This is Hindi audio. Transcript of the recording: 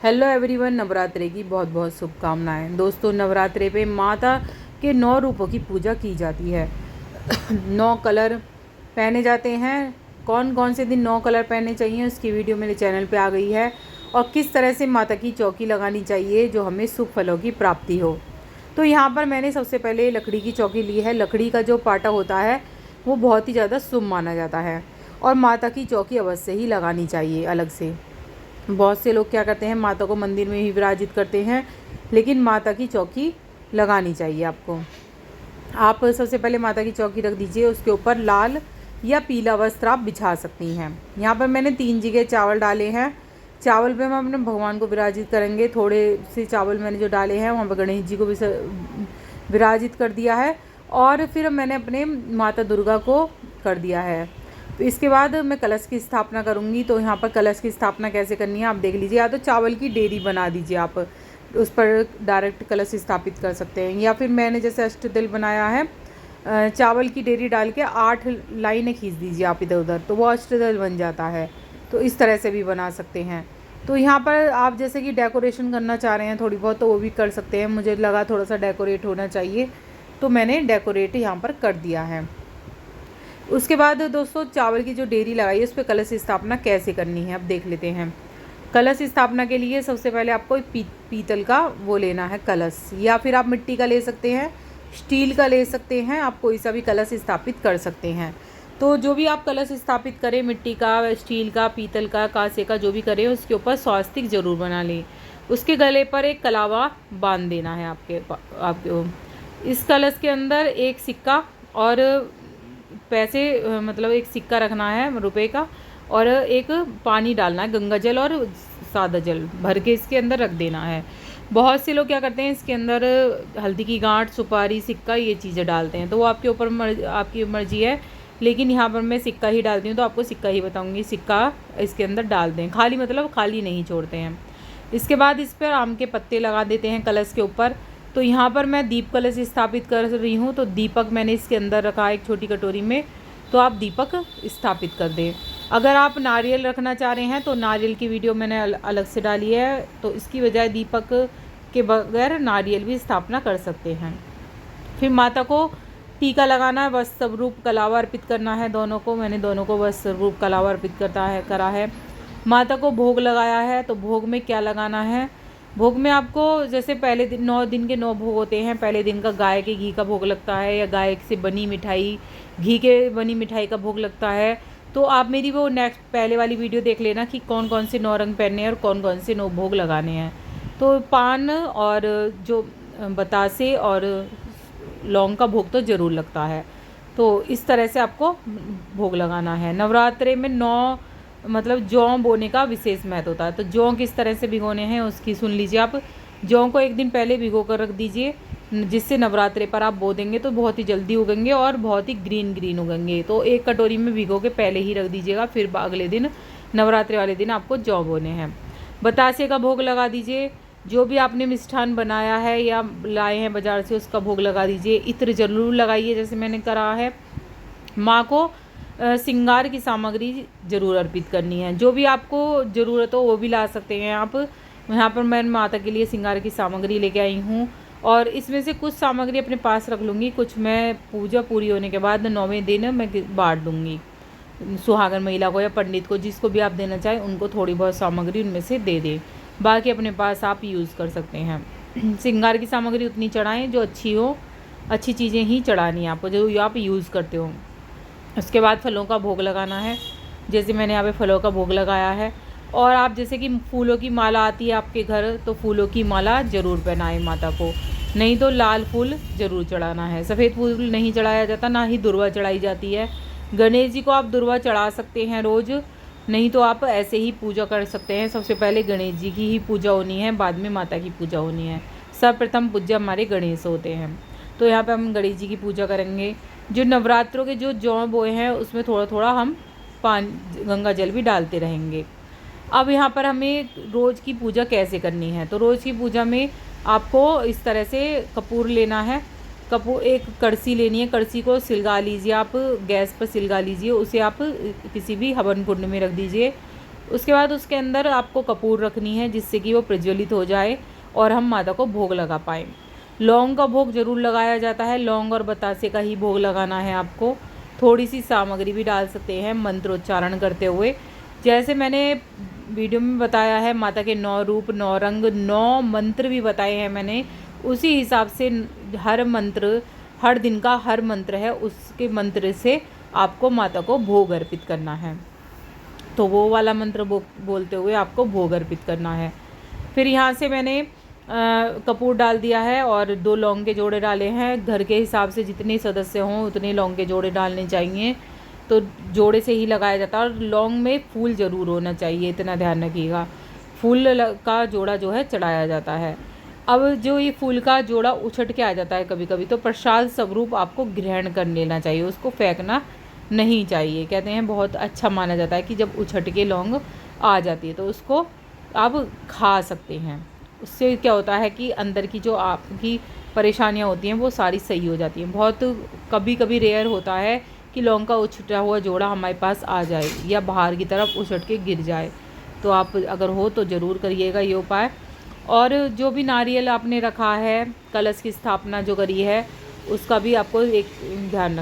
हेलो एवरीवन, नवरात्रे की बहुत बहुत शुभकामनाएं। दोस्तों, नवरात्रे पे माता के 9 रूपों की पूजा की जाती है। 9 कलर पहने जाते हैं। कौन कौन से दिन 9 कलर पहनने चाहिए उसकी वीडियो मेरे चैनल पे आ गई है, और किस तरह से माता की चौकी लगानी चाहिए जो हमें शुभ फलों की प्राप्ति हो। तो यहाँ पर मैंने सबसे पहले लकड़ी की चौकी ली है। लकड़ी का जो पाटा होता है वो बहुत ही ज़्यादा शुभ माना जाता है, और माता की चौकी अवश्य ही लगानी चाहिए अलग से। बहुत से लोग क्या करते हैं, माता को मंदिर में ही विराजित करते हैं, लेकिन माता की चौकी लगानी चाहिए आपको। आप सबसे पहले माता की चौकी रख दीजिए, उसके ऊपर लाल या पीला वस्त्र आप बिछा सकती हैं। यहाँ पर मैंने 3 जगह चावल डाले हैं। चावल पे हम अपने भगवान को विराजित करेंगे। थोड़े से चावल मैंने जो डाले हैं वहाँ पर गणेश जी को भी विराजित कर दिया है, और फिर मैंने अपने माता दुर्गा को कर दिया है। तो इसके बाद मैं कलश की स्थापना करूँगी। तो यहाँ पर कलश की स्थापना कैसे करनी है आप देख लीजिए। या तो चावल की डेरी बना दीजिए, आप उस पर डायरेक्ट कलश स्थापित कर सकते हैं, या फिर मैंने जैसे अष्टदल बनाया है, चावल की डेरी डाल के 8 लाइनें खींच दीजिए आप इधर उधर, तो वो अष्टदल बन जाता है। तो इस तरह से भी बना सकते हैं। तो यहाँ पर आप जैसे कि डेकोरेशन करना चाह रहे हैं थोड़ी बहुत, तो वो भी कर सकते हैं। मुझे लगा थोड़ा सा डेकोरेट होना चाहिए, तो मैंने डेकोरेट यहाँ पर कर दिया है। उसके बाद दोस्तों, चावल की जो डेरी लगाई है उस पर कलश स्थापना कैसे करनी है अब देख लेते हैं। कलश स्थापना के लिए सबसे पहले आपको पीतल का वो लेना है कलश, या फिर आप मिट्टी का ले सकते हैं, स्टील का ले सकते हैं। आप कोई सा भी कलश स्थापित कर सकते हैं। तो जो भी आप कलश स्थापित करें, मिट्टी का, स्टील का, पीतल का, कांसे का, जो भी करें, उसके ऊपर स्वास्तिक ज़रूर बना लें। उसके गले पर एक कलावा बांध देना है आपके। इस कलश के अंदर एक सिक्का और पैसे, मतलब एक सिक्का रखना है रुपए का, और एक पानी डालना है, गंगा जल और सादा जल भर के इसके अंदर रख देना है। बहुत से लोग क्या करते हैं, इसके अंदर हल्दी की गांठ, सुपारी, सिक्का, ये चीज़ें डालते हैं। तो वो आपके ऊपर आपकी मर्जी है, लेकिन यहाँ पर मैं सिक्का ही डालती हूँ, तो आपको सिक्का ही बताऊँगी। सिक्का इसके अंदर डाल दें, खाली मतलब खाली नहीं छोड़ते हैं। इसके बाद इस पर आम के पत्ते लगा देते हैं कलश के ऊपर। तो यहाँ पर मैं दीप कलश स्थापित कर रही हूँ, तो दीपक मैंने इसके अंदर रखा है एक छोटी कटोरी में, तो आप दीपक स्थापित कर दें। अगर आप नारियल रखना चाह रहे हैं तो नारियल की वीडियो मैंने अलग से डाली है, तो इसकी बजाय दीपक के बगैर नारियल भी स्थापना कर सकते हैं। फिर माता को टीका लगाना है, वस्त्र स्वरूप कलावा अर्पित करना है दोनों को। मैंने दोनों को वस्त्र स्वरूप कलावा अर्पित करा है। माता को भोग लगाया है, तो भोग में क्या लगाना है, भोग में आपको जैसे पहले दिन 9 दिन के 9 भोग होते हैं। पहले दिन का गाय के घी का भोग लगता है, या गाय से बनी मिठाई, घी के बनी मिठाई का भोग लगता है। तो आप मेरी वो नेक्स्ट पहले वाली वीडियो देख लेना कि कौन कौन से 9 रंग पहनने हैं और कौन कौन से 9 भोग लगाने हैं। तो पान और जो बतासे और लौंग का भोग तो ज़रूर लगता है। तो इस तरह से आपको भोग लगाना है। नवरात्रे में 9 मतलब जौ बोने का विशेष महत्व होता है। तो जौ किस तरह से भिगोने हैं उसकी सुन लीजिए आप। जौ को एक दिन पहले भिगो कर रख दीजिए, जिससे नवरात्रे पर आप बो देंगे तो बहुत ही जल्दी उगेंगे और बहुत ही ग्रीन उगेंगे। तो एक कटोरी में भिगो के पहले ही रख दीजिएगा, फिर अगले दिन नवरात्रे वाले दिन आपको जौ बोने हैं। बतासे का भोग लगा दीजिए। जो भी आपने मिष्ठान बनाया है या लाए हैं बाज़ार से, उसका भोग लगा दीजिए। इत्र जरूर लगाइए जैसे मैंने करा है। माँ को श्रृंगार की सामग्री ज़रूर अर्पित करनी है। जो भी आपको ज़रूरत हो वो भी ला सकते हैं आप। यहाँ पर मैं माता के लिए श्रृंगार की सामग्री लेके आई हूँ, और इसमें से कुछ सामग्री अपने पास रख लूँगी, कुछ मैं पूजा पूरी होने के बाद 9वें दिन मैं बांट दूँगी सुहागन महिला को या पंडित को, जिसको भी आप देना चाहें उनको थोड़ी बहुत सामग्री उनमें से दे दें। बाकी अपने पास आप यूज़ कर सकते हैं। श्रृंगार की सामग्री उतनी चढ़ाएँ जो अच्छी हो, अच्छी चीज़ें ही चढ़ानी है आपको जो आप यूज़ करते हो। उसके बाद फलों का भोग लगाना है, जैसे मैंने यहाँ पे फलों का भोग लगाया है। और आप जैसे कि फूलों की माला आती है आपके घर, तो फूलों की माला ज़रूर पहनाएं माता को। नहीं तो लाल फूल ज़रूर चढ़ाना है, सफ़ेद फूल नहीं चढ़ाया जाता, ना ही दुर्वा चढ़ाई जाती है। गणेश जी को आप दुर्वा चढ़ा सकते हैं रोज़, नहीं तो आप ऐसे ही पूजा कर सकते हैं। सबसे पहले गणेश जी की ही पूजा होनी है, बाद में माता की पूजा होनी है। सर्वप्रथम पूज्य हमारे गणेश होते हैं। तो यहाँ पे हम गणेश जी की पूजा करेंगे। जो नवरात्रों के जो जौ बोए हैं उसमें थोड़ा थोड़ा हम गंगा जल भी डालते रहेंगे। अब यहाँ पर हमें रोज़ की पूजा कैसे करनी है, तो रोज़ की पूजा में आपको इस तरह से कपूर लेना है। कपूर एक कड़छी लेनी है, कड़छी को सिलगा लीजिए आप, गैस पर सिलगा लीजिए, उसे आप किसी भी हवन कुंड में रख दीजिए। उसके बाद उसके अंदर आपको कपूर रखनी है जिससे कि वो प्रज्वलित हो जाए और हम माता को भोग लगा पाएँ। लौंग का भोग ज़रूर लगाया जाता है, लौंग और बतासे का ही भोग लगाना है आपको। थोड़ी सी सामग्री भी डाल सकते हैं मंत्रोच्चारण करते हुए। जैसे मैंने वीडियो में बताया है, माता के 9 रूप, 9 रंग, 9 मंत्र भी बताए हैं मैंने, उसी हिसाब से हर मंत्र, हर दिन का हर मंत्र है, उसके मंत्र से आपको माता को भोग अर्पित करना है। तो वो वाला मंत्र बोलते हुए आपको भोग अर्पित करना है। फिर यहाँ से मैंने कपूर डाल दिया है और 2 लौंग के जोड़े डाले हैं। घर के हिसाब से जितने सदस्य हों उतने लौंग के जोड़े डालने चाहिए, तो जोड़े से ही लगाया जाता है। और लौंग में फूल ज़रूर होना चाहिए, इतना ध्यान रखिएगा। फूल का जोड़ा जो है चढ़ाया जाता है। अब जो ये फूल का जोड़ा उछट के आ जाता है कभी कभी, तो प्रसाद स्वरूप आपको ग्रहण कर लेना चाहिए, उसको फेंकना नहीं चाहिए। कहते हैं बहुत अच्छा माना जाता है कि जब उछट के लौंग आ जाती है तो उसको आप खा सकते हैं। उससे क्या होता है कि अंदर की जो आपकी परेशानियां होती हैं वो सारी सही हो जाती हैं। बहुत कभी कभी रेयर होता है कि लौंग का उछटा हुआ जोड़ा हमारे पास आ जाए या बाहर की तरफ उछट के गिर जाए। तो आप अगर हो तो ज़रूर करिएगा ये उपाय। और जो भी नारियल आपने रखा है, कलश की स्थापना जो करी है, उसका भी आपको एक ध्यान